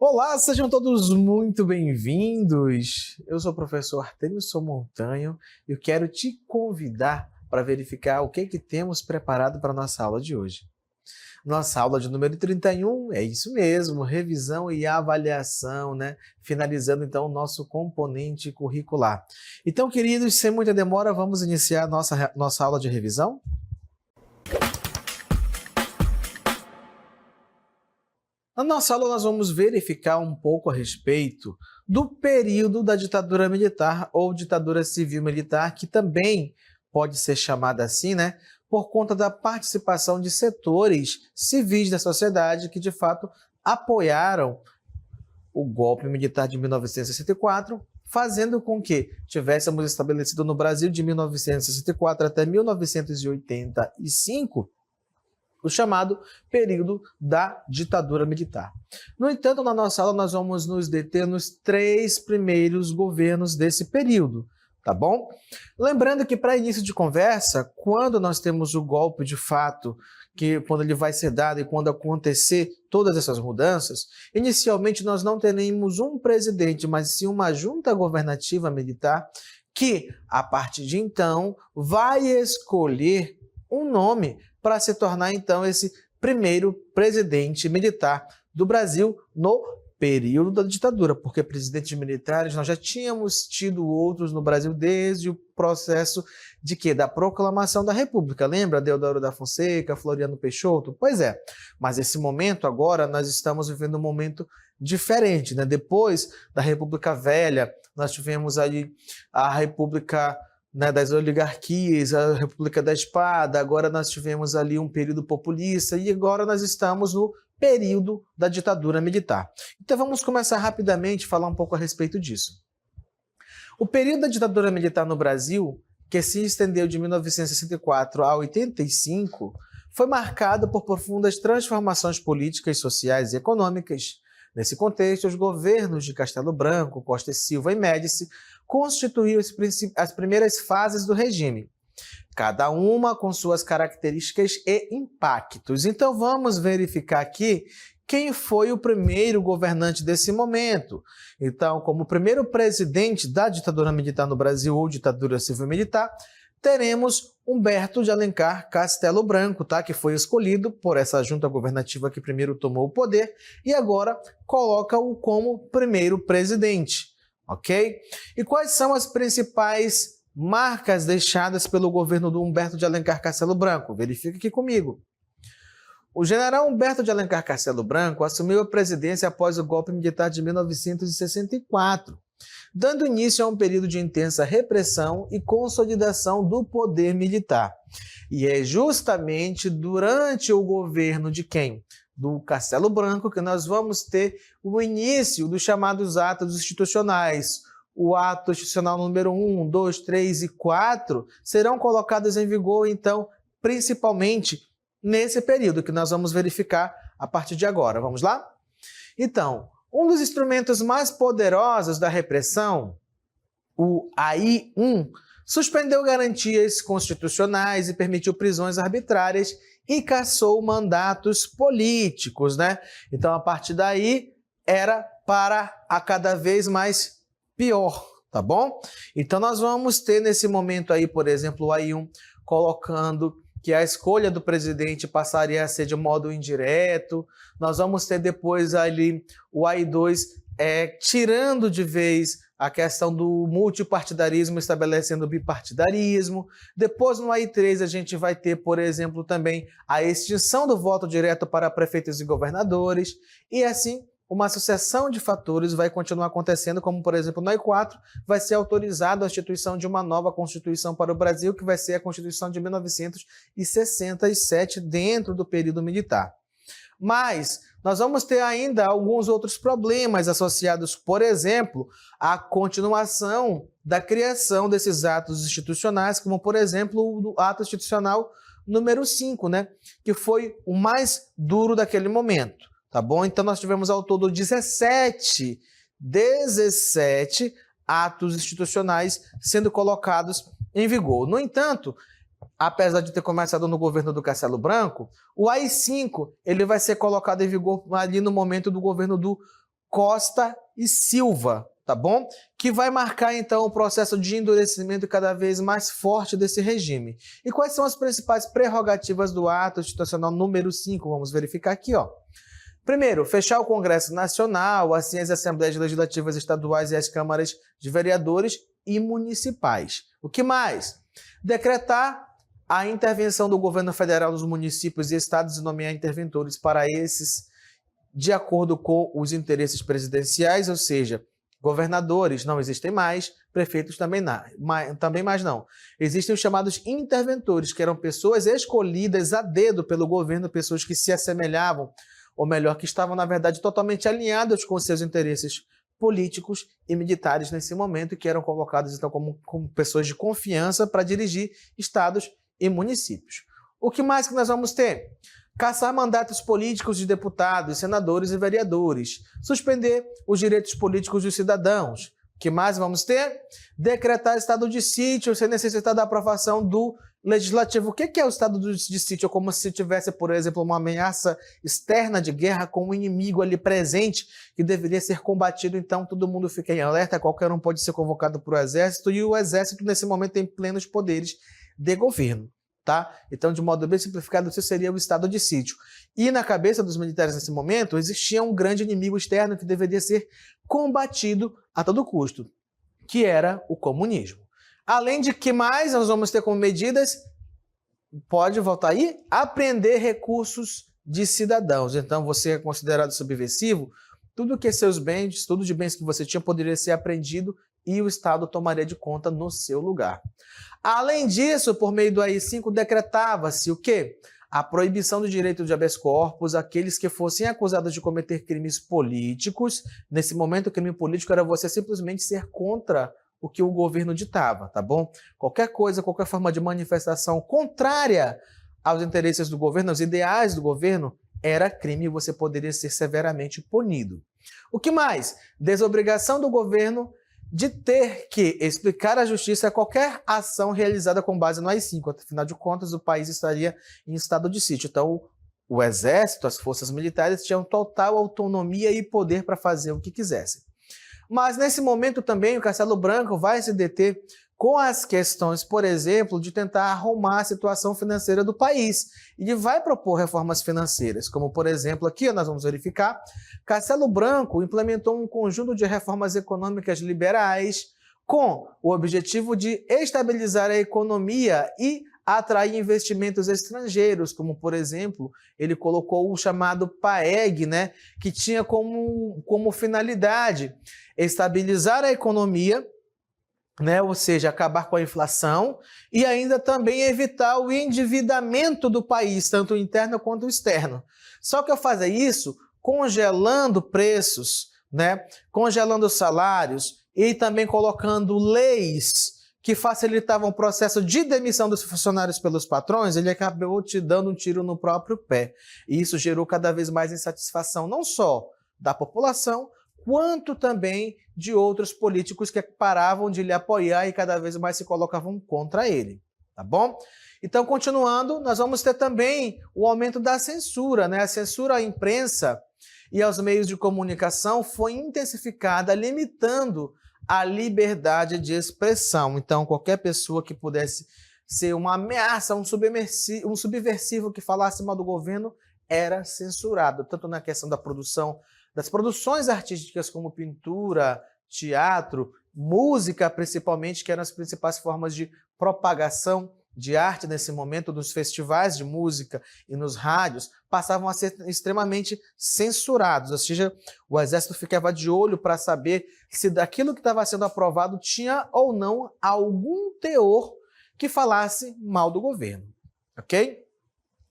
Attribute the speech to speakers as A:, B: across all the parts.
A: Olá, sejam todos muito bem-vindos. Eu sou o professor Artemilson Montanho e eu quero te convidar para verificar o que temos preparado para a nossa aula de hoje. Nossa aula de número 31, é isso mesmo, revisão e avaliação, né? Finalizando então o nosso componente curricular. Então, queridos, sem muita demora, vamos iniciar a nossa aula de revisão? Na nossa aula, nós vamos verificar um pouco a respeito do período da ditadura militar ou ditadura civil-militar, que também pode ser chamada assim, né? Por conta da participação de setores civis da sociedade que, de fato, apoiaram o golpe militar de 1964, fazendo com que tivéssemos estabelecido no Brasil de 1964 até 1985 o chamado período da ditadura militar. No entanto, na nossa aula nós vamos nos deter nos 3 primeiros governos desse período, tá bom? Lembrando que para início de conversa, quando nós temos o golpe de fato, que quando ele vai ser dado e quando acontecer todas essas mudanças, inicialmente nós não teremos um presidente, mas sim uma junta governativa militar que, a partir de então, vai escolher um nome para se tornar, então, esse primeiro presidente militar do Brasil no período da ditadura, porque presidentes militares nós já tínhamos tido outros no Brasil desde o processo de quê? Da proclamação da República. Lembra Deodoro da Fonseca, Floriano Peixoto? Pois é, mas esse momento agora nós estamos vivendo um momento diferente, né? Depois da República Velha, nós tivemos aí a República, né, das oligarquias, a República da Espada, agora nós tivemos ali um período populista e agora nós estamos no período da ditadura militar. Então vamos começar rapidamente a falar um pouco a respeito disso. O período da ditadura militar no Brasil, que se estendeu de 1964 a 85, foi marcado por profundas transformações políticas, sociais e econômicas. Nesse contexto, os governos de Castelo Branco, Costa e Silva e Médici constituíram as primeiras fases do regime, cada uma com suas características e impactos. Então vamos verificar aqui quem foi o primeiro governante desse momento. Então, como primeiro presidente da ditadura militar no Brasil ou ditadura civil-militar, teremos Humberto de Alencar Castelo Branco, tá? Que foi escolhido por essa junta governativa que primeiro tomou o poder e agora coloca-o como primeiro presidente, ok? E quais são as principais marcas deixadas pelo governo do Humberto de Alencar Castelo Branco? Verifique aqui comigo. O general Humberto de Alencar Castelo Branco assumiu a presidência após o golpe militar de 1964. Dando início a um período de intensa repressão e consolidação do poder militar. E é justamente durante o governo de quem? Do Castelo Branco que nós vamos ter o início dos chamados atos institucionais. O ato institucional número 1, 2, 3 e 4 serão colocados em vigor, então, principalmente nesse período que nós vamos verificar a partir de agora. Vamos lá? Então, um dos instrumentos mais poderosos da repressão, o AI-1, suspendeu garantias constitucionais e permitiu prisões arbitrárias e cassou mandatos políticos, né? Então, a partir daí, era para a cada vez mais pior, tá bom? Então, nós vamos ter nesse momento aí, por exemplo, o AI-1 colocando que a escolha do presidente passaria a ser de modo indireto. Nós vamos ter depois ali o AI-2 tirando de vez a questão do multipartidarismo, estabelecendo o bipartidarismo. Depois no AI-3 a gente vai ter, por exemplo, também a extinção do voto direto para prefeitos e governadores. E assim, uma sucessão de fatores vai continuar acontecendo, como por exemplo no AI-4 vai ser autorizada a instituição de uma nova Constituição para o Brasil, que vai ser a Constituição de 1967 dentro do período militar. Mas nós vamos ter ainda alguns outros problemas associados, por exemplo, à continuação da criação desses atos institucionais, como por exemplo o ato institucional número 5, né, que foi o mais duro daquele momento. Tá bom? Então, nós tivemos ao todo 17 atos institucionais sendo colocados em vigor. No entanto, apesar de ter começado no governo do Castelo Branco, o AI-5 ele vai ser colocado em vigor ali no momento do governo do Costa e Silva, tá bom? Que vai marcar, então, o processo de endurecimento cada vez mais forte desse regime. E quais são as principais prerrogativas do ato institucional número 5? Vamos verificar aqui, ó. Primeiro, fechar o Congresso Nacional, assim as Assembleias Legislativas Estaduais e as Câmaras de Vereadores e Municipais. O que mais? Decretar a intervenção do governo federal nos municípios e estados e nomear interventores para esses de acordo com os interesses presidenciais, ou seja, governadores não existem mais, prefeitos também mais não. Existem os chamados interventores, que eram pessoas escolhidas a dedo pelo governo, pessoas que se assemelhavam, ou melhor, que estavam, na verdade, totalmente alinhadas com seus interesses políticos e militares nesse momento, e que eram convocados, então, como pessoas de confiança para dirigir estados e municípios. O que mais que nós vamos ter? Cassar mandatos políticos de deputados, senadores e vereadores. Suspender os direitos políticos dos cidadãos. O que mais vamos ter? Decretar estado de sítio sem necessitar da aprovação do legislativo. O que é o estado de sítio? Como se tivesse, por exemplo, uma ameaça externa de guerra com um inimigo ali presente que deveria ser combatido. Então, todo mundo fica em alerta, qualquer um pode ser convocado para o exército e o exército, nesse momento, tem plenos poderes de governo. Tá? Então, de modo bem simplificado, isso seria o estado de sítio. E na cabeça dos militares nesse momento, existia um grande inimigo externo que deveria ser combatido a todo custo, que era o comunismo. Além de que mais nós vamos ter como medidas, pode voltar aí, apreender recursos de cidadãos. Então, você é considerado subversivo, tudo que é seus bens, tudo de bens que você tinha poderia ser apreendido e o Estado tomaria de conta no seu lugar. Além disso, por meio do AI-5, decretava-se o quê? A proibição do direito de habeas corpus àqueles que fossem acusados de cometer crimes políticos. Nesse momento, o crime político era você simplesmente ser contra o que o governo ditava, tá bom? Qualquer coisa, qualquer forma de manifestação contrária aos interesses do governo, aos ideais do governo, era crime e você poderia ser severamente punido. O que mais? Desobrigação do governo de ter que explicar à justiça qualquer ação realizada com base no AI-5. Afinal de contas, o país estaria em estado de sítio. Então, o exército, as forças militares tinham total autonomia e poder para fazer o que quisessem. Mas, nesse momento também, o Castelo Branco vai se deter com as questões, por exemplo, de tentar arrumar a situação financeira do país. E vai propor reformas financeiras, como, por exemplo, aqui nós vamos verificar, Castelo Branco implementou um conjunto de reformas econômicas liberais com o objetivo de estabilizar a economia e atrair investimentos estrangeiros, como, por exemplo, ele colocou o chamado PAEG, né, que tinha como finalidade estabilizar a economia, né, ou seja, acabar com a inflação e ainda também evitar o endividamento do país, tanto interno quanto externo. Só que ao fazer isso, congelando preços, né, congelando salários e também colocando leis que facilitavam o processo de demissão dos funcionários pelos patrões, ele acabou te dando um tiro no próprio pé. E isso gerou cada vez mais insatisfação, não só da população, quanto também de outros políticos que paravam de lhe apoiar e cada vez mais se colocavam contra ele, tá bom? Então, continuando, nós vamos ter também o aumento da censura, né? A censura à imprensa e aos meios de comunicação foi intensificada, limitando a liberdade de expressão. Então, qualquer pessoa que pudesse ser uma ameaça, um subversivo que falasse mal do governo, era censurado, tanto na questão da produção, das produções artísticas como pintura, teatro, música principalmente, que eram as principais formas de propagação de arte nesse momento, nos festivais de música e nos rádios, passavam a ser extremamente censurados. Ou seja, o exército ficava de olho para saber se daquilo que estava sendo aprovado tinha ou não algum teor que falasse mal do governo. Ok?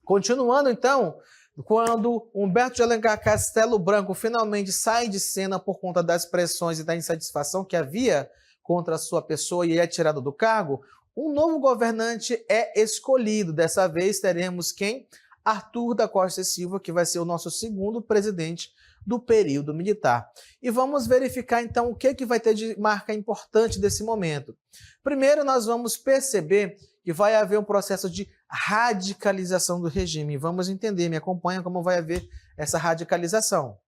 A: Continuando então, quando Humberto de Alencar Castelo Branco finalmente sai de cena por conta das pressões e da insatisfação que havia contra a sua pessoa e é tirado do cargo, um novo governante é escolhido. Dessa vez teremos quem? Arthur da Costa e Silva, que vai ser o nosso segundo presidente do período militar. E vamos verificar então o que vai ter de marca importante desse momento. Primeiro, nós vamos perceber que vai haver um processo de radicalização do regime. Vamos entender, me acompanha como vai haver essa radicalização.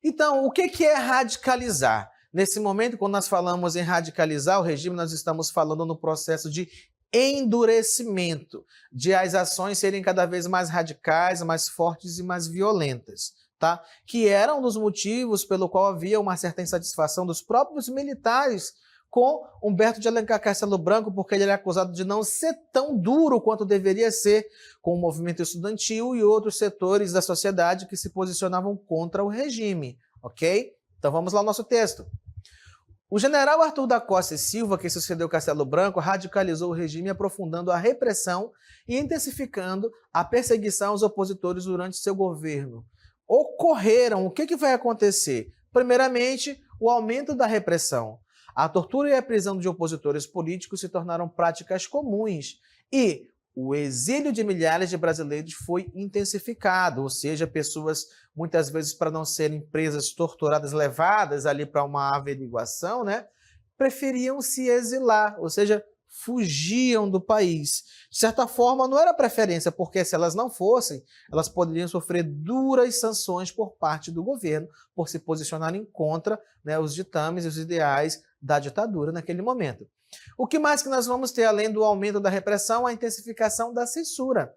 A: Então, o que é radicalizar? Nesse momento, quando nós falamos em radicalizar o regime, nós estamos falando no processo de endurecimento, de as ações serem cada vez mais radicais, mais fortes e mais violentas, tá? Que era um dos motivos pelo qual havia uma certa insatisfação dos próprios militares com Humberto de Alencar Castelo Branco, porque ele era acusado de não ser tão duro quanto deveria ser com o movimento estudantil e outros setores da sociedade que se posicionavam contra o regime, ok? Então vamos lá ao nosso texto. O general Arthur da Costa e Silva, que sucedeu Castelo Branco, radicalizou o regime, aprofundando a repressão e intensificando a perseguição aos opositores durante seu governo. O que vai acontecer? Primeiramente, o aumento da repressão. A tortura e a prisão de opositores políticos se tornaram práticas comuns e o exílio de milhares de brasileiros foi intensificado, ou seja, pessoas, muitas vezes, para não serem presas, torturadas, levadas ali para uma averiguação, né, preferiam se exilar, ou seja, fugiam do país. De certa forma, não era preferência, porque se elas não fossem, elas poderiam sofrer duras sanções por parte do governo, por se posicionarem contra, né, os ditames e os ideais da ditadura naquele momento. O que mais que nós vamos ter, além do aumento da repressão? A intensificação da censura.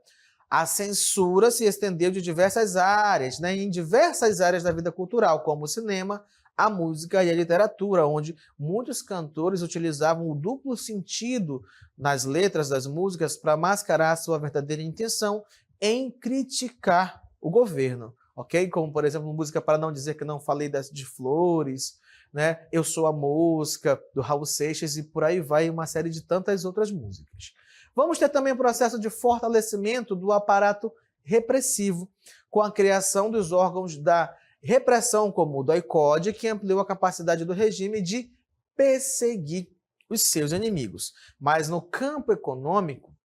A: A censura se estendeu de diversas áreas, né, em diversas áreas da vida cultural, como o cinema, a música e a literatura, onde muitos cantores utilizavam o duplo sentido nas letras das músicas para mascarar a sua verdadeira intenção em criticar o governo, ok? Como, por exemplo, música Para Não Dizer Que Não Falei de Flores, né? Eu Sou a Mosca, do Raul Seixas, e por aí vai uma série de tantas outras músicas. Vamos ter também o processo de fortalecimento do aparato repressivo, com a criação dos órgãos da repressão, como o DOI-CODE, que ampliou a capacidade do regime de perseguir os seus inimigos. Mas no campo econômico,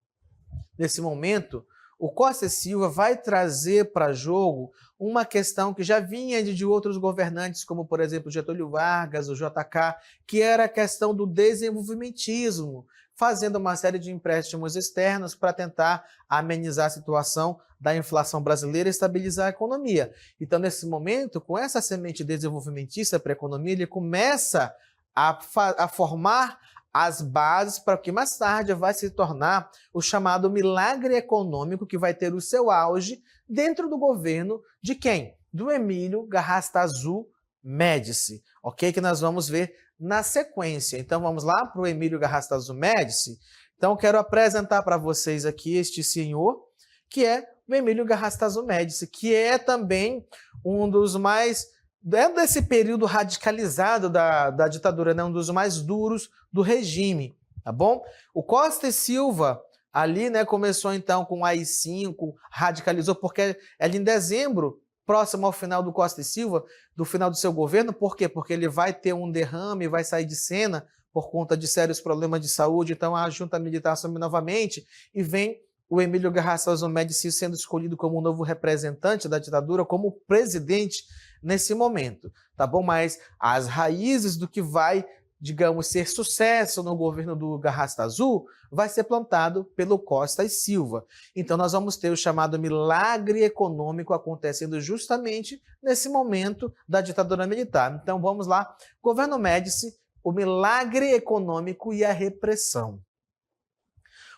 A: nesse momento, o Costa e Silva vai trazer para jogo uma questão que já vinha de outros governantes, como, por exemplo, Getúlio Vargas, o JK, que era a questão do desenvolvimentismo, fazendo uma série de empréstimos externos para tentar amenizar a situação da inflação brasileira e estabilizar a economia. Então, nesse momento, com essa semente desenvolvimentista para a economia, ele começa a formar as bases para o que mais tarde vai se tornar o chamado milagre econômico, que vai ter o seu auge dentro do governo de quem? Do Emílio Garrastazu Médici, ok? Que nós vamos ver na sequência. Então vamos lá para o Emílio Garrastazu Médici. Então quero apresentar para vocês aqui este senhor, que é o Emílio Garrastazu Médici, que é também um dos mais... dentro desse período radicalizado da ditadura, né, um dos mais duros do regime, tá bom? O Costa e Silva ali, né, começou então com o AI-5, radicalizou, porque ali em dezembro, próximo ao final do Costa e Silva, do final do seu governo, por quê? Porque ele vai ter um derrame, vai sair de cena por conta de sérios problemas de saúde, então a junta militar assume novamente e vem o Emílio Garrastazu Médici sendo escolhido como o novo representante da ditadura, como presidente nesse momento, tá bom? Mas as raízes do que vai, digamos, ser sucesso no governo do Garrastazu vai ser plantado pelo Costa e Silva. Então nós vamos ter o chamado milagre econômico acontecendo justamente nesse momento da ditadura militar. Então vamos lá, governo Médici, o milagre econômico e a repressão.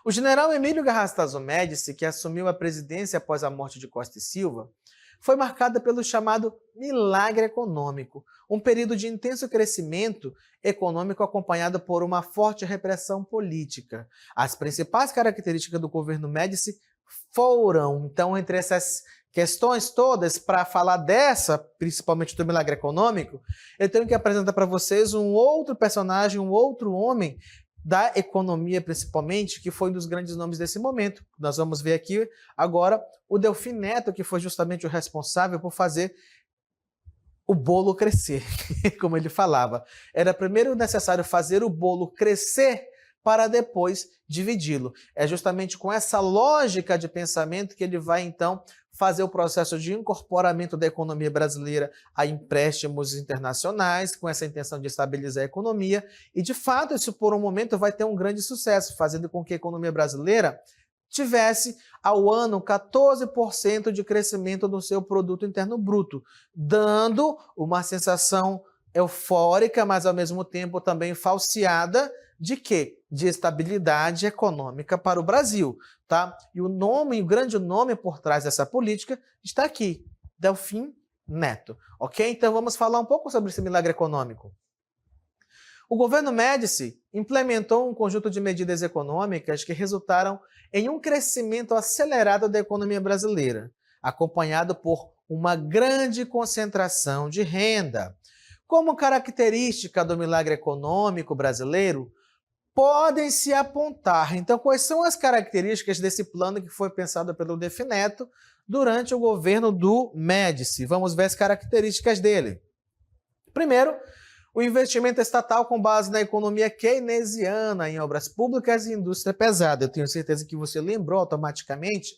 A: O general Emílio Garrastazu Médici, que assumiu a presidência após a morte de Costa e Silva, foi marcada pelo chamado milagre econômico, um período de intenso crescimento econômico acompanhado por uma forte repressão política. As principais características do governo Médici foram, então, entre essas questões todas, para falar dessa, principalmente do milagre econômico, eu tenho que apresentar para vocês um outro personagem, um outro homem da economia, principalmente, que foi um dos grandes nomes desse momento. Nós vamos ver aqui agora o Delfim Neto, que foi justamente o responsável por fazer o bolo crescer, como ele falava. Era primeiro necessário fazer o bolo crescer para depois dividi-lo. É justamente com essa lógica de pensamento que ele vai, então, fazer o processo de incorporamento da economia brasileira a empréstimos internacionais, com essa intenção de estabilizar a economia, e de fato isso por um momento vai ter um grande sucesso, fazendo com que a economia brasileira tivesse ao ano 14% de crescimento no seu produto interno bruto, dando uma sensação eufórica, mas ao mesmo tempo também falseada de quê? De estabilidade econômica para o Brasil, tá? E o grande nome por trás dessa política está aqui, Delfim Neto, ok? Então vamos falar um pouco sobre esse milagre econômico. O governo Médici implementou um conjunto de medidas econômicas que resultaram em um crescimento acelerado da economia brasileira, acompanhado por uma grande concentração de renda. Como característica do milagre econômico brasileiro, podem se apontar. Então, quais são as características desse plano que foi pensado pelo Delfim Neto durante o governo do Médici? Vamos ver as características dele. Primeiro, o investimento estatal com base na economia keynesiana em obras públicas e indústria pesada. Eu tenho certeza que você lembrou automaticamente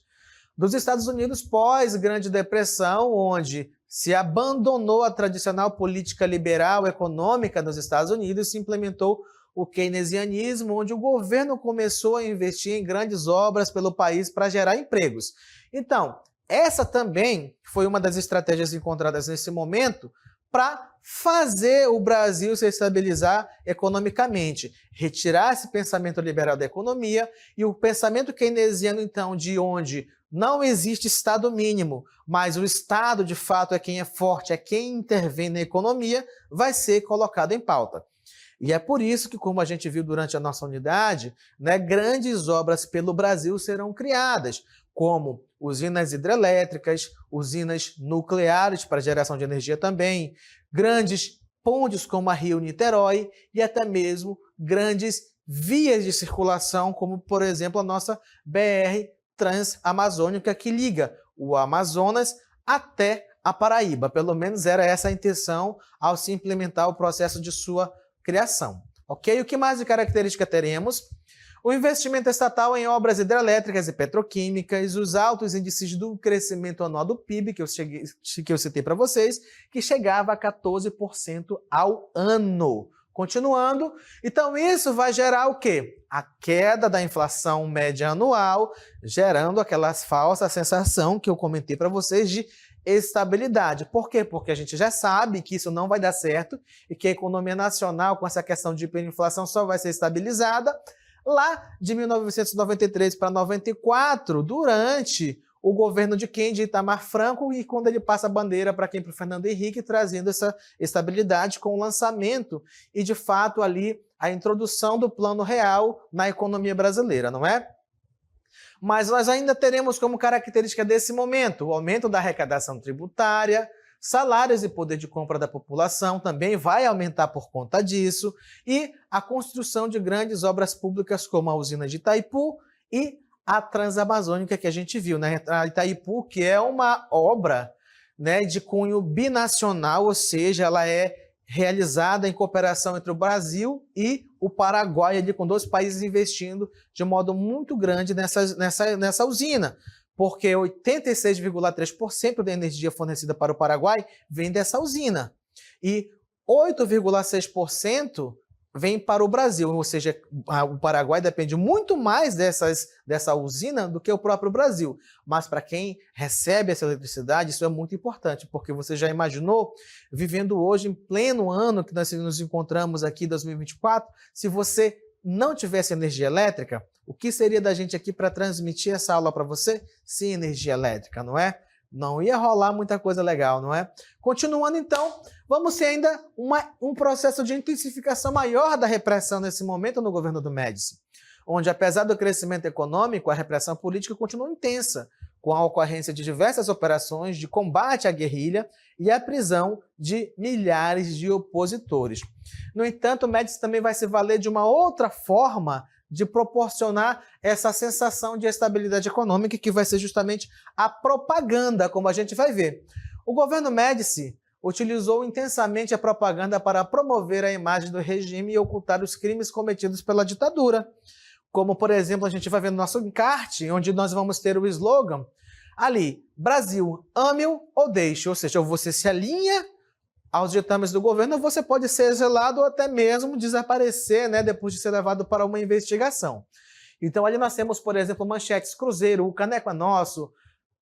A: dos Estados Unidos pós-Grande Depressão, onde se abandonou a tradicional política liberal econômica dos Estados Unidos e se implementou o keynesianismo, onde o governo começou a investir em grandes obras pelo país para gerar empregos. Então, essa também foi uma das estratégias encontradas nesse momento para fazer o Brasil se estabilizar economicamente, retirar esse pensamento liberal da economia e o pensamento keynesiano, então, de onde não existe Estado mínimo, mas o Estado, de fato, é quem é forte, é quem intervém na economia, vai ser colocado em pauta. E é por isso que, como a gente viu durante a nossa unidade, né, grandes obras pelo Brasil serão criadas, como usinas hidrelétricas, usinas nucleares para geração de energia também, grandes pontes como a Rio-Niterói e até mesmo grandes vias de circulação, como, por exemplo, a nossa BR Transamazônica, que liga o Amazonas até a Paraíba. Pelo menos era essa a intenção ao se implementar o processo de sua criação. Ok? O que mais de característica teremos? O investimento estatal em obras hidrelétricas e petroquímicas, os altos índices do crescimento anual do PIB, que eu citei para vocês, que chegava a 14% ao ano. Continuando, então isso vai gerar o quê? A queda da inflação média anual, gerando aquela falsa sensação que eu comentei para vocês de estabilidade. Por quê? Porque a gente já sabe que isso não vai dar certo e que a economia nacional, com essa questão de hiperinflação, só vai ser estabilizada lá de 1993 para 94, durante o governo de quem? De Itamar Franco, e quando ele passa a bandeira para quem? Para o Fernando Henrique, trazendo essa estabilidade com o lançamento e, de fato, ali a introdução do Plano Real na economia brasileira, não é? Mas nós ainda teremos como característica desse momento o aumento da arrecadação tributária, salários e poder de compra da população também vai aumentar por conta disso, e a construção de grandes obras públicas como a usina de Itaipu e a Transamazônica que a gente viu, né? A Itaipu, que é uma obra, né, de cunho binacional, ou seja, ela é realizada em cooperação entre o Brasil e o Paraguai, ali, com dois países investindo de modo muito grande nessa usina, porque 86,3% da energia fornecida para o Paraguai vem dessa usina e 8,6% vem para o Brasil, ou seja, o Paraguai depende muito mais dessa usina do que o próprio Brasil. Mas para quem recebe essa eletricidade, isso é muito importante, porque você já imaginou, vivendo hoje em pleno ano que nós nos encontramos aqui, 2024, se você não tivesse energia elétrica, o que seria da gente aqui para transmitir essa aula para você sem energia elétrica, não é? Não ia rolar muita coisa legal, não é? Continuando, então, vamos ter ainda um processo de intensificação maior da repressão nesse momento no governo do Médici, onde, apesar do crescimento econômico, a repressão política continua intensa, com a ocorrência de diversas operações de combate à guerrilha e a prisão de milhares de opositores. No entanto, o Médici também vai se valer de uma outra forma de proporcionar essa sensação de estabilidade econômica, que vai ser justamente a propaganda, como a gente vai ver. O governo Médici utilizou intensamente a propaganda para promover a imagem do regime e ocultar os crimes cometidos pela ditadura. Como, por exemplo, a gente vai ver no nosso encarte, onde nós vamos ter o slogan ali, Brasil, ame-o ou deixe, ou seja, ou você se alinha aos ditames do governo, você pode ser exilado ou até mesmo desaparecer, né, depois de ser levado para uma investigação. Então ali nós temos, por exemplo, manchetes Cruzeiro, o Caneco é Nosso,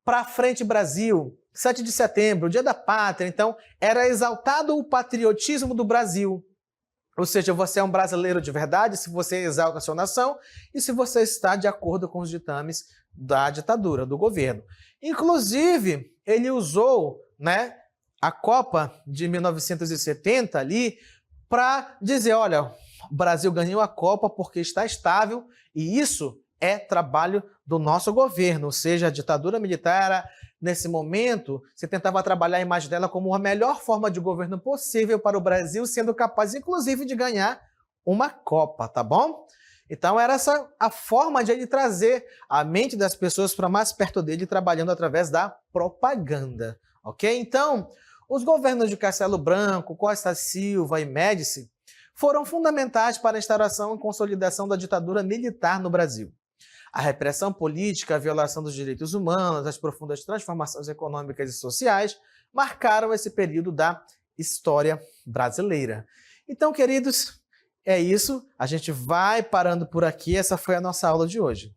A: Pra Frente Brasil, 7 de setembro, Dia da Pátria. Então era exaltado o patriotismo do Brasil. Ou seja, você é um brasileiro de verdade se você exalta a sua nação e se você está de acordo com os ditames da ditadura, do governo. Inclusive, ele usou, né, a Copa de 1970 ali para dizer, olha, o Brasil ganhou a Copa porque está estável e isso é trabalho do nosso governo, ou seja, a ditadura militar, nesse momento, você tentava trabalhar a imagem dela como a melhor forma de governo possível para o Brasil, sendo capaz, inclusive, de ganhar uma Copa, tá bom? Então era essa a forma de ele trazer a mente das pessoas para mais perto dele, trabalhando através da propaganda, ok? Então, os governos de Castelo Branco, Costa Silva e Médici foram fundamentais para a instauração e consolidação da ditadura militar no Brasil. A repressão política, a violação dos direitos humanos, as profundas transformações econômicas e sociais marcaram esse período da história brasileira. Então, queridos, é isso. A gente vai parando por aqui. Essa foi a nossa aula de hoje.